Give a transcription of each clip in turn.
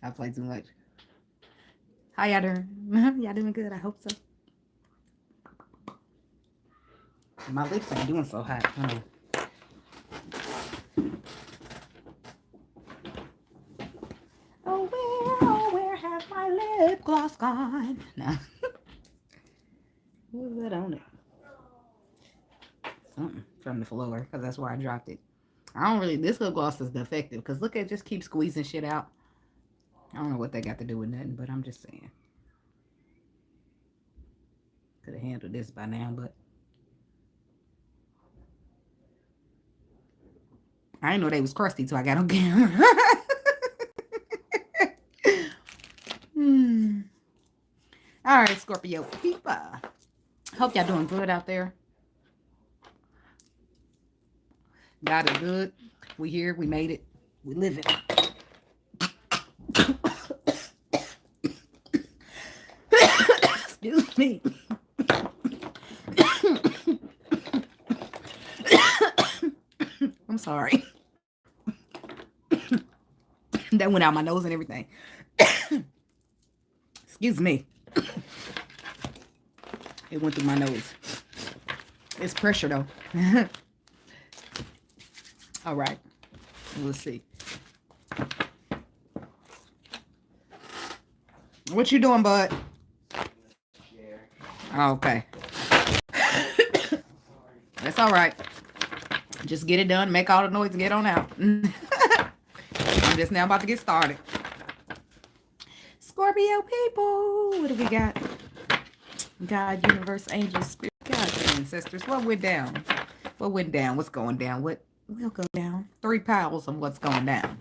I play too much. How y'all doing? Y'all doing good? I hope so. My lips ain't doing so hot. Hold on. Oh, where has my lip gloss gone? No. What was that on it? Something from the floor, because that's where I dropped it. I don't really, this lip gloss is defective, because look, it just keeps squeezing shit out. I don't know what they got to do with nothing, but I'm just saying. Could have handled this by now, but I didn't know they was crusty till I got on camera. All right, Scorpio people. Hope y'all doing good out there. God is good. We here. We made it. We live it. Excuse me. I'm sorry. That went out my nose and everything. Excuse me. It went through my nose. It's pressure though. All right. Let's see. What you doing, bud? Okay. That's all right. Just get it done. Make all the noise and get on out. I'm just now about to get started. Scorpio people. What do we got? God, universe, angels, spirit, God, ancestors. What went down? What went down? What's going down? What will go down? 3 piles of what's going down.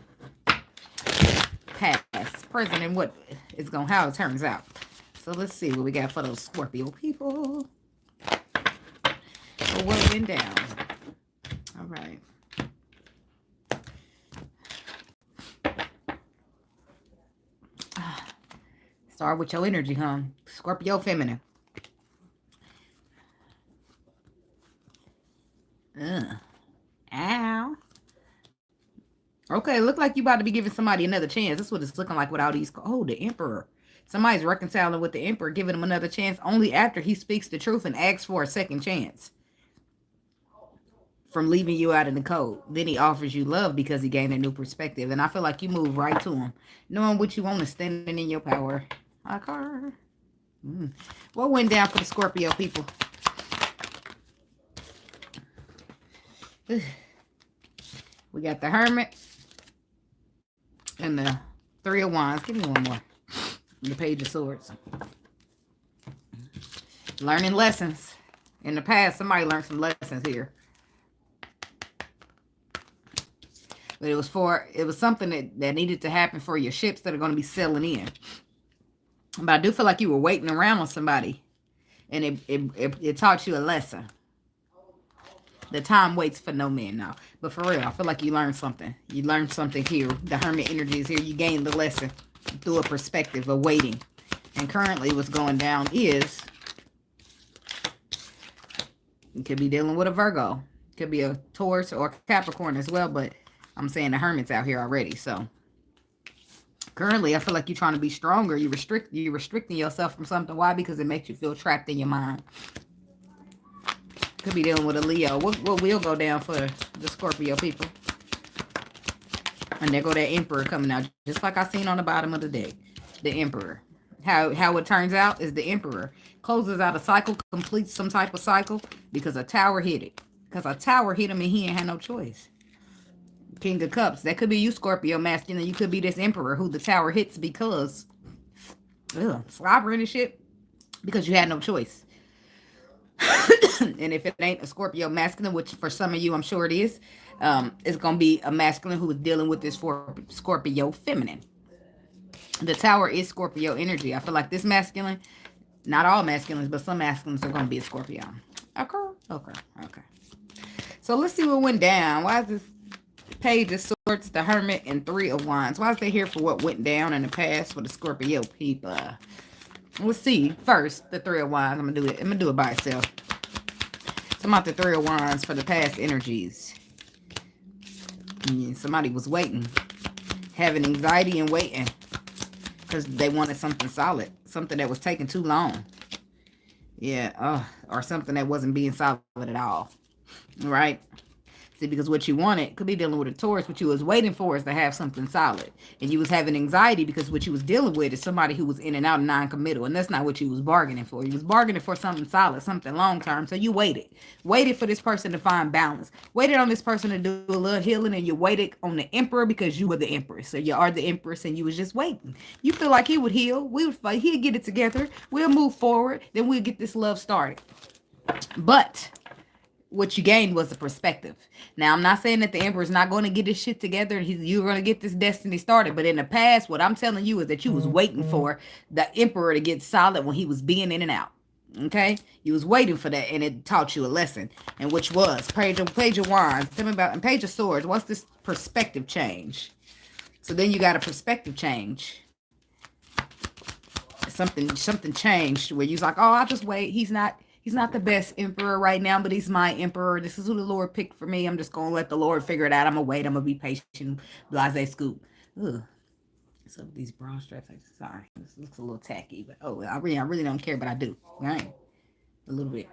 Past, present, and what is going, how it turns out. So let's see what we got for those Scorpio people. So what went down? All right. Start with your energy, huh? Scorpio feminine. Ow. Okay, look like you about to be giving somebody another chance. That's what it's looking like with all these. Oh, the Emperor. Somebody's reconciling with the Emperor, giving him another chance only after he speaks the truth and asks for a second chance from leaving you out in the cold. Then he offers you love because he gained a new perspective. And I feel like you move right to him, knowing what you want and standing in your power. Okay. What went down for the Scorpio people? We got the Hermit and the 3 of Wands. Give me one more. And the Page of Swords. Learning lessons. In the past, somebody learned some lessons here. But it was something that needed to happen for your ships that are going to be sailing in. But I do feel like you were waiting around on somebody. And it taught you a lesson. The time waits for no man now. But for real, I feel like you learned something. You learned something here. The Hermit energy is here. You gained the lesson through a perspective of waiting. And currently what's going down is you could be dealing with a Virgo. Could be a Taurus or Capricorn as well. But I'm saying the Hermit's out here already. So currently I feel like you're trying to be stronger. You're restricting yourself from something. Why? Because it makes you feel trapped in your mind. Could be dealing with a Leo. What will go down for the Scorpio people? And there go that Emperor coming out. Just like I seen on the bottom of the deck. The Emperor. How it turns out is the Emperor closes out a cycle, completes some type of cycle because a tower hit it. Because a tower hit him and he ain't had no choice. King of Cups. That could be you, Scorpio masculine. You could be this Emperor who the tower hits because slobbering and shit. Because you had no choice. And if it ain't a Scorpio masculine, which for some of you I'm sure it is, it's going to be a masculine who is dealing with this for Scorpio feminine. The tower is Scorpio energy. I feel like this masculine, not all masculines, but some masculines are going to be a Scorpio. Okay. So let's see what went down. Why is this Page of Swords, the Hermit, and 3 of Wands? Why is they here for what went down in the past for the Scorpio people? Let's see. First, the 3 of Wands. I'm gonna do it by itself. So I'm about the 3 of Wands for the past energies. Yeah, somebody was waiting, having anxiety and waiting. because they wanted something solid, something that was taking too long. Yeah, or something that wasn't being solid at all. Right? See, because what you wanted could be dealing with a Taurus. What you was waiting for is to have something solid, and you was having anxiety because what you was dealing with is somebody who was in and out and non-committal, and that's not what you was bargaining for. You was bargaining for something solid, something long term. So you waited for this person to find balance, waited on this person to do a little healing, and you waited on the Emperor because you were the Empress. So you are the Empress, and you was just waiting. You feel like he would heal. We would fight. He'd get it together. We'll move forward. Then we'll get this love started. But what you gained was a perspective. Now, I'm not saying that the Emperor's not going to get his shit together. You're going to get this destiny started. But in the past, what I'm telling you is that you was waiting for the Emperor to get solid when he was being in and out. Okay? You was waiting for that, and it taught you a lesson. And which was Page of Wands. Tell me about, and Page of Swords. What's this perspective change? So then you got a perspective change. Something changed where you was like, oh, I'll just wait. He's not the best emperor right now, but he's my emperor. This is who the Lord picked for me. I'm just going to let the Lord figure it out. I'm going to wait. I'm going to be patient. Blase scoop. Ugh. So these bra straps, sorry. This looks a little tacky, but I really don't care, but I do. Right? A little bit.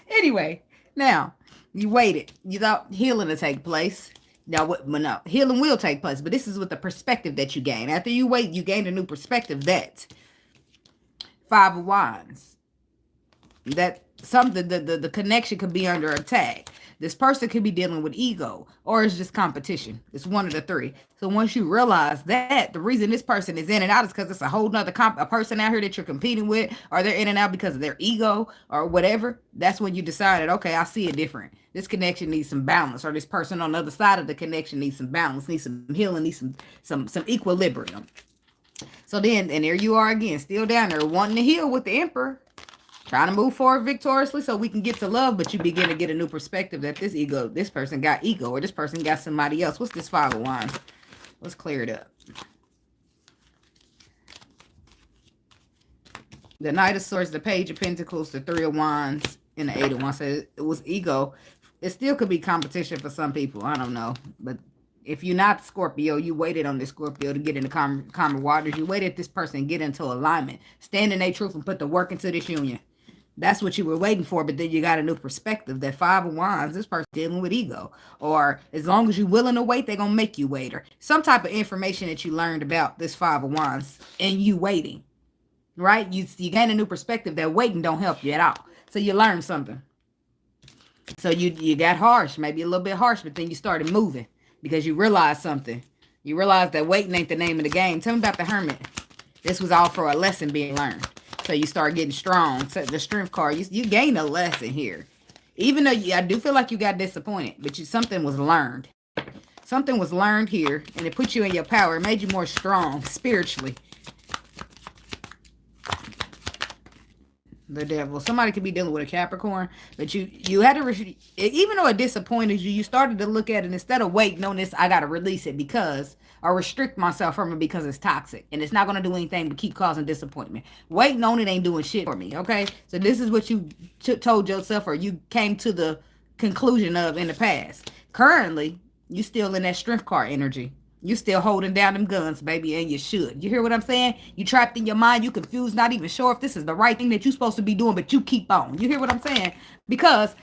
Anyway, now, you waited. You thought healing to take place. Now, no, healing will take place, but this is with the perspective that you gain. After you wait, you gain a new perspective. That Five of Wands. That something, the connection could be under attack. This person could be dealing with ego, or it's just competition. It's one of the three. So once you realize that, the reason this person is in and out is because it's a whole nother a person out here that you're competing with, or they're in and out because of their ego or whatever. That's when you decided, okay, I see it different. This connection needs some balance, or this person on the other side of the connection needs some balance, needs some healing, needs some equilibrium. So then, and there you are again, still down there wanting to heal with the Emperor. Trying to move forward victoriously so we can get to love, but you begin to get a new perspective that this person got ego, or this person got somebody else. What's this Five of Wands? Let's clear it up. The Knight of Swords, the Page of Pentacles, the Three of Wands, and the Eight of Wands. So it was ego. It still could be competition for some people. I don't know. But if you're not Scorpio, you waited on this Scorpio to get into calmer waters. You waited this person to get into alignment. Stand in their truth and put the work into this union. That's what you were waiting for, but then you got a new perspective. That Five of Wands, this person dealing with ego. Or as long as you're willing to wait, they're going to make you wait. Or some type of information that you learned about this Five of Wands and you waiting. Right? You gain a new perspective that waiting don't help you at all. So you learned something. So you got harsh, maybe a little bit harsh, but then you started moving because you realized something. You realized that waiting ain't the name of the game. Tell me about the Hermit. This was all for a lesson being learned. So you start getting strong. So the Strength card, you gain a lesson here. Even though I do feel like you got disappointed, but something was learned. Something was learned here, and it put you in your power. It made you more strong spiritually. The Devil. Somebody could be dealing with a Capricorn, but you had to, even though it disappointed you, you started to look at it instead of waiting on this, I got to release it because, or restrict myself from it because it's toxic and it's not going to do anything but keep causing disappointment. Waiting on it ain't doing shit for me, okay? So this is what you told yourself, or you came to the conclusion of in the past. Currently, you still in that Strength card energy. You still holding down them guns, baby, and you should. You hear what I'm saying? You trapped in your mind. You confused, not even sure if this is the right thing that you're supposed to be doing, but you keep on. You hear what I'm saying? Because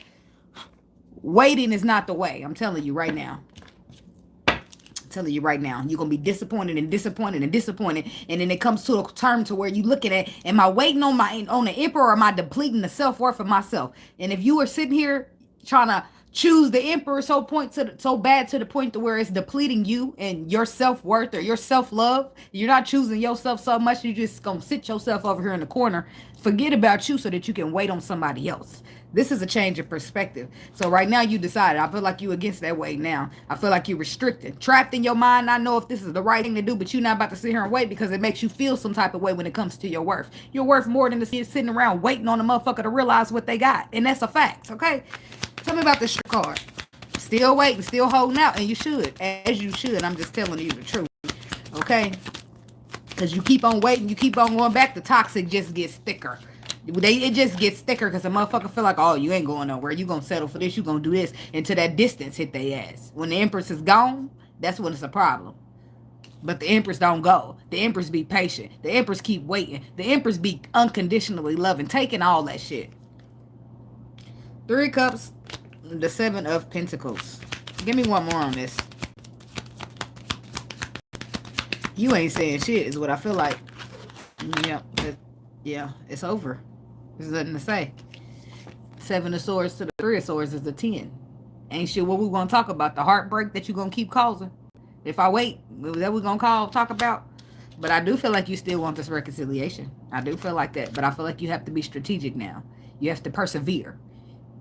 waiting is not the way. I'm telling you right now. I'm telling you right now. You're going to be disappointed and disappointed and disappointed. And then it comes to a term to where you looking at, am I waiting on the Emperor, or am I depleting the self-worth of myself? And if you are sitting here trying to choose the Emperor so bad to the point to where it's depleting you and your self-worth or your self-love, you're not choosing yourself so much, you just gonna sit yourself over here in the corner, forget about you so that you can wait on somebody else. This is a change of perspective. So right now you decided, I feel like you against that way now. I feel like you're restricted, trapped in your mind. I know if this is the right thing to do, but you're not about to sit here and wait because it makes you feel some type of way when it comes to your worth. You're worth more than the sitting around waiting on a motherfucker to realize what they got. And that's a fact, okay? Tell me about this card. Still waiting, still holding out, and you should. As you should. I'm just telling you the truth. Okay? Because you keep on waiting, you keep on going back, the toxic just gets thicker. It just gets thicker because a motherfucker feel like, oh, you ain't going nowhere. You gonna settle for this, you gonna do this. Until that distance hit their ass. When the Empress is gone, that's when it's a problem. But the Empress don't go. The Empress be patient. The Empress keep waiting. The Empress be unconditionally loving, taking all that shit. Three of Cups, the Seven of Pentacles. Give me one more on this. You ain't saying shit is what I feel like. Yeah, it's over. There's nothing to say. Seven of Swords to the Three of Swords is a 10. Ain't shit what we gonna talk about. The heartbreak that you gonna keep causing. If I wait, that we gonna talk about. But I do feel like you still want this reconciliation. I do feel like that. But I feel like you have to be strategic now. You have to persevere.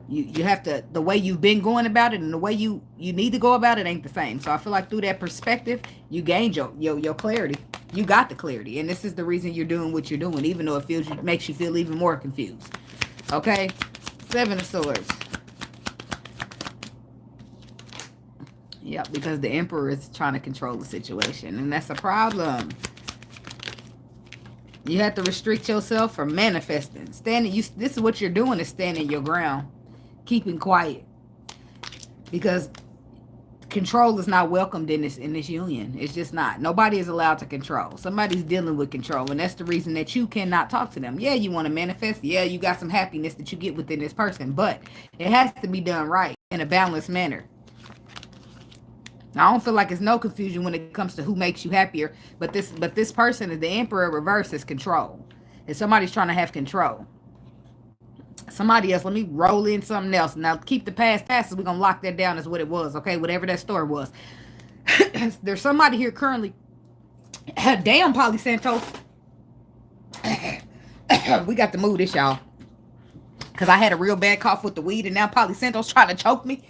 You have to, the way you've been going about it and the way you need to go about it ain't the same. So I feel like through that perspective, you gained your clarity. You got the clarity. And this is the reason you're doing what you're doing, even though it makes you feel even more confused. Okay? Seven of Swords. Yep, because the Emperor is trying to control the situation, and that's a problem. You have to restrict yourself from manifesting. This is what you're doing, is standing your ground, keeping quiet, because control is not welcomed in this union. It's just not. Nobody is allowed to control. Somebody's dealing with control, and that's the reason that you cannot talk to them. Yeah, you want to manifest. Yeah, you got some happiness that you get within this person, but it has to be done right in a balanced manner. I don't feel like it's no confusion when it comes to who makes you happier, but this person is the Emperor reverse is control. And somebody's trying to have control. Somebody else, let me roll in something else. Now keep the past passes. We're gonna lock that down as what it was, okay? Whatever that story was. There's somebody here currently. Damn, Polly Santos. We got to move this, y'all. Cause I had a real bad cough with the weed, and now Polly Santos trying to choke me.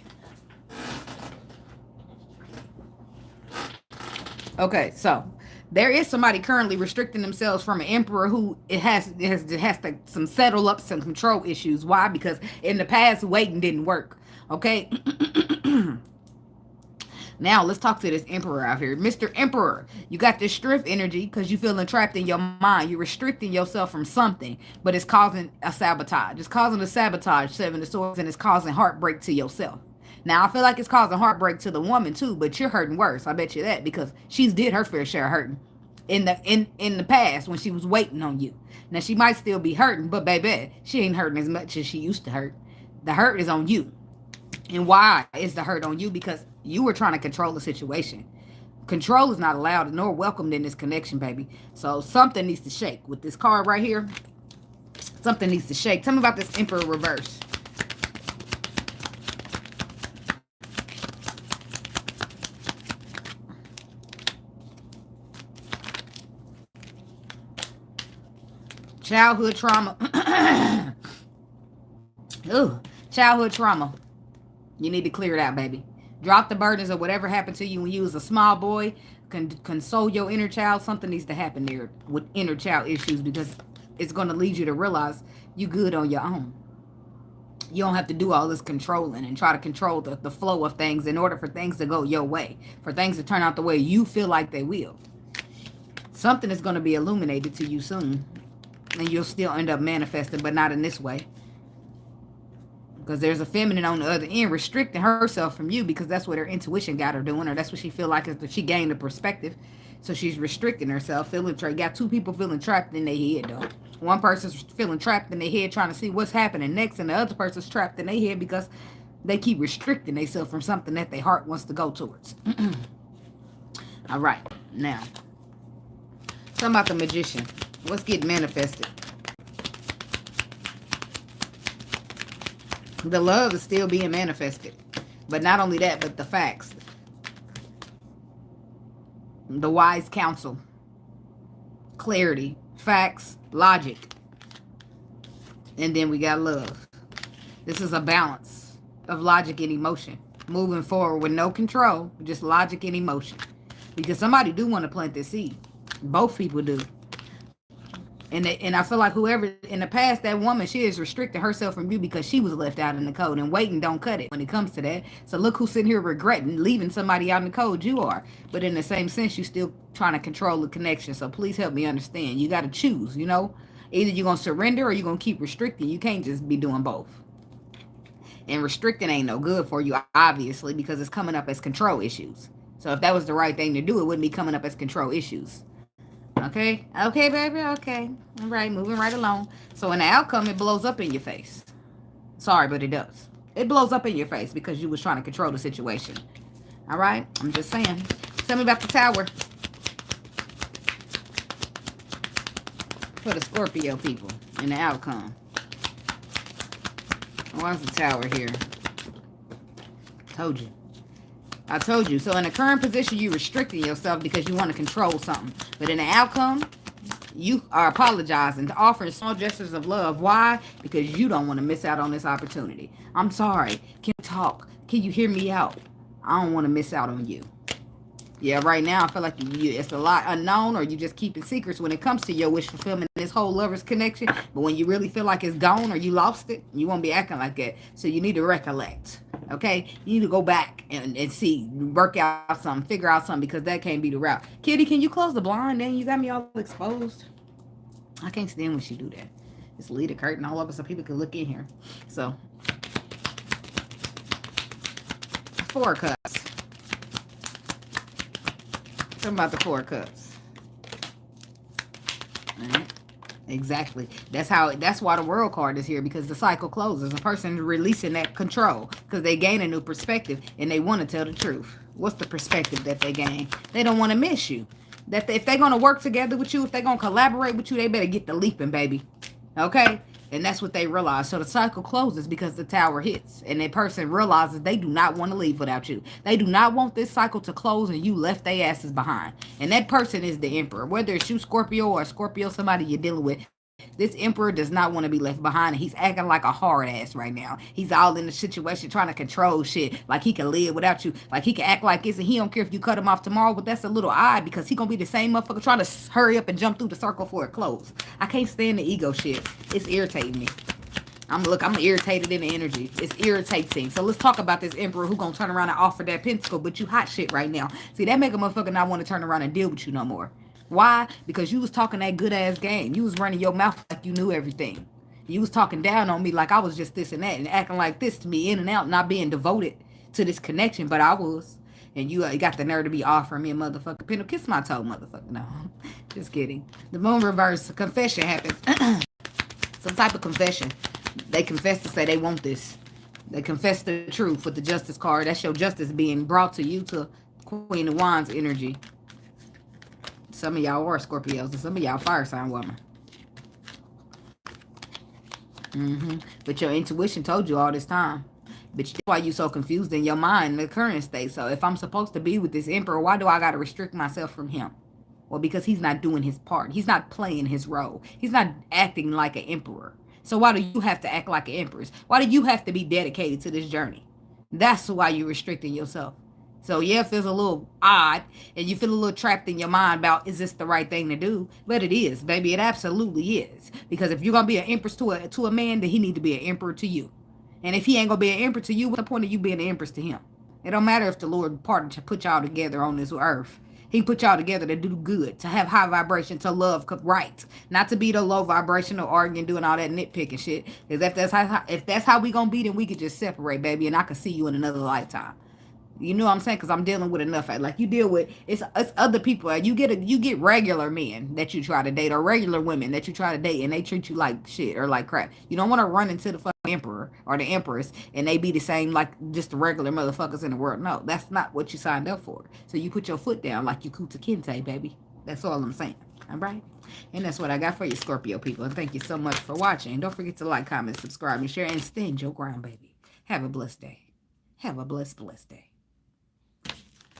Okay, so there is somebody currently restricting themselves from an Emperor who has to some settle up some control issues. Why? Because in the past, waiting didn't work. Okay. Now let's talk to this Emperor out here. Mr. Emperor, you got this strength energy because you're feeling trapped in your mind. You're restricting yourself from something, but it's causing a sabotage. It's causing a sabotage, Seven of Swords, and it's causing heartbreak to yourself. Now, I feel like it's causing heartbreak to the woman, too, but you're hurting worse. I bet you that, because she's did her fair share of hurting in the past when she was waiting on you. Now, she might still be hurting, but, baby, she ain't hurting as much as she used to hurt. The hurt is on you. And why is the hurt on you? Because you were trying to control the situation. Control is not allowed nor welcomed in this connection, baby. So something needs to shake. With this card right here, something needs to shake. Tell me about this Emperor reverse. Childhood trauma. Ooh, childhood trauma. You need to clear it out, baby. Drop the burdens of whatever happened to you when you was a small boy. Console your inner child. Something needs to happen there with inner child issues, because it's going to lead you to realize you good on your own. You don't have to do all this controlling and try to control the flow of things in order for things to go your way, for things to turn out the way you feel like they will. Something is going to be illuminated to you soon, and you'll still end up manifesting, but not in this way. Because there's a feminine on the other end restricting herself from you, because that's what her intuition got her doing, or that's what she feel like is that she gained a perspective. So she's restricting herself, feeling trapped. Got two people feeling trapped in their head, though. One person's feeling trapped in their head, trying to see what's happening next, and the other person's trapped in their head because they keep restricting themselves from something that their heart wants to go towards. All right, now, talking about the Magician. What's getting manifested? The love is still being manifested. But not only that, but the facts. The wise counsel. Clarity. Facts. Logic. And then we got love. This is a balance of logic and emotion. Moving forward with no control, just logic and emotion. Because somebody do want to plant this seed. Both people do. And I feel like whoever, in the past, that woman, she is restricting herself from you because she was left out in the cold. And waiting don't cut it when it comes to that. So look who's sitting here regretting leaving somebody out in the cold. You are. But in the same sense, you're still trying to control the connection. So please help me understand. You got to choose, you know. Either you're going to surrender or you're going to keep restricting. You can't just be doing both. And restricting ain't no good for you, obviously, because it's coming up as control issues. So if that was the right thing to do, it wouldn't be coming up as control issues. Okay? Okay, baby, okay. All right, moving right along. So in the outcome, it blows up in your face. Sorry, but it does. It blows up in your face because you was trying to control the situation. All right? I'm just saying. Tell me about the tower for the Scorpio people in the outcome. Why's the tower here? Told you. I told you. So in the current position, you're restricting yourself because you want to control something. But in the outcome, you are apologizing, offering small gestures of love. Why? Because you don't want to miss out on this opportunity. I'm sorry. Can you talk? Can you hear me out? I don't want to miss out on you. Yeah, right now I feel like it's a lot unknown, or you just keeping secrets when it comes to your wish fulfillment, this whole lovers connection. But when you really feel like it's gone or you lost it, you won't be acting like that. So you need to recollect. Okay, you need to go back and see, work out something, figure out something, because that can't be the route. Kitty, can you close the blind? Then you got me all exposed. I can't stand when she do that. Just leave the curtain all over so people can look in here. So, 4 cups. Something about the 4 cups. All right. Exactly. That's why the world card is here, because the cycle closes. A person releasing that control because they gain a new perspective and they want to tell the truth. What's the perspective that they gain? They don't want to miss you. That if they're going to work together with you, if they're going to collaborate with you, they better get the leaping, baby. Okay? And that's what they realize. So the cycle closes because the tower hits. And that person realizes they do not want to leave without you. They do not want this cycle to close and you left their asses behind. And that person is the emperor. Whether it's you, Scorpio, or Scorpio, somebody you're dealing with, this emperor does not want to be left behind. And he's acting like a hard ass right now. He's all in the situation trying to control shit. Like he can live without you. Like he can act like this and he don't care if you cut him off tomorrow. But that's a little odd because he going to be the same motherfucker trying to hurry up and jump through the circle for it close. I can't stand the ego shit. It's irritating me. I'm irritated in the energy. It's irritating. So let's talk about this emperor who gonna turn around and offer that pentacle, but you hot shit right now. See, that make a motherfucker not want to turn around and deal with you no more. Why? Because you was talking that good ass game. You was running your mouth like you knew everything. You was talking down on me like I was just this and that and acting like this to me in and out, not being devoted to this connection, but I was. And you got the nerve to be offering me a motherfucking pentacle. Kiss my toe, motherfucker. No, just kidding. The moon reverse confession happens. Some type of confession. They confess to say they want this. They confess the truth with the justice card. That's your justice being brought to you, to Queen of Wands energy. Some of y'all are Scorpios and some of y'all fire sign woman. But your intuition told you all this time. But that's why you so confused in your mind in the current state. So if I'm supposed to be with this emperor, why do I got to restrict myself from him? Well, because he's not doing his part. He's not playing his role. He's not acting like an emperor. So why do you have to act like an empress? Why do you have to be dedicated to this journey? That's why you're restricting yourself. So yeah, it feels a little odd and you feel a little trapped in your mind about, is this the right thing to do? But it is, baby. It absolutely is. Because if you're going to be an empress to a man, then he need to be an emperor to you. And if he ain't going to be an emperor to you, what's the point of you being an empress to him? It don't matter if the Lord parted to put y'all together on this earth. He put y'all together to do good, to have high vibration, to love right, not to be the low vibrational arguing, doing all that nitpicking shit. Because if that's how we gonna be, then we could just separate, baby, and I could see you in another lifetime. You know what I'm saying? Because I'm dealing with enough. Like you deal with, it's other people. You get regular men that you try to date, or regular women that you try to date, and they treat you like shit or like crap. You don't want to run into the fucking emperor or the empress, and they be the same like just the regular motherfuckers in the world. No, that's not what you signed up for. So you put your foot down like you Kuta Kinte, baby. That's all I'm saying. All right? And that's what I got for you, Scorpio people. And thank you so much for watching. Don't forget to like, comment, subscribe, and share, and stand your ground, baby. Have a blessed day. Have a blessed day.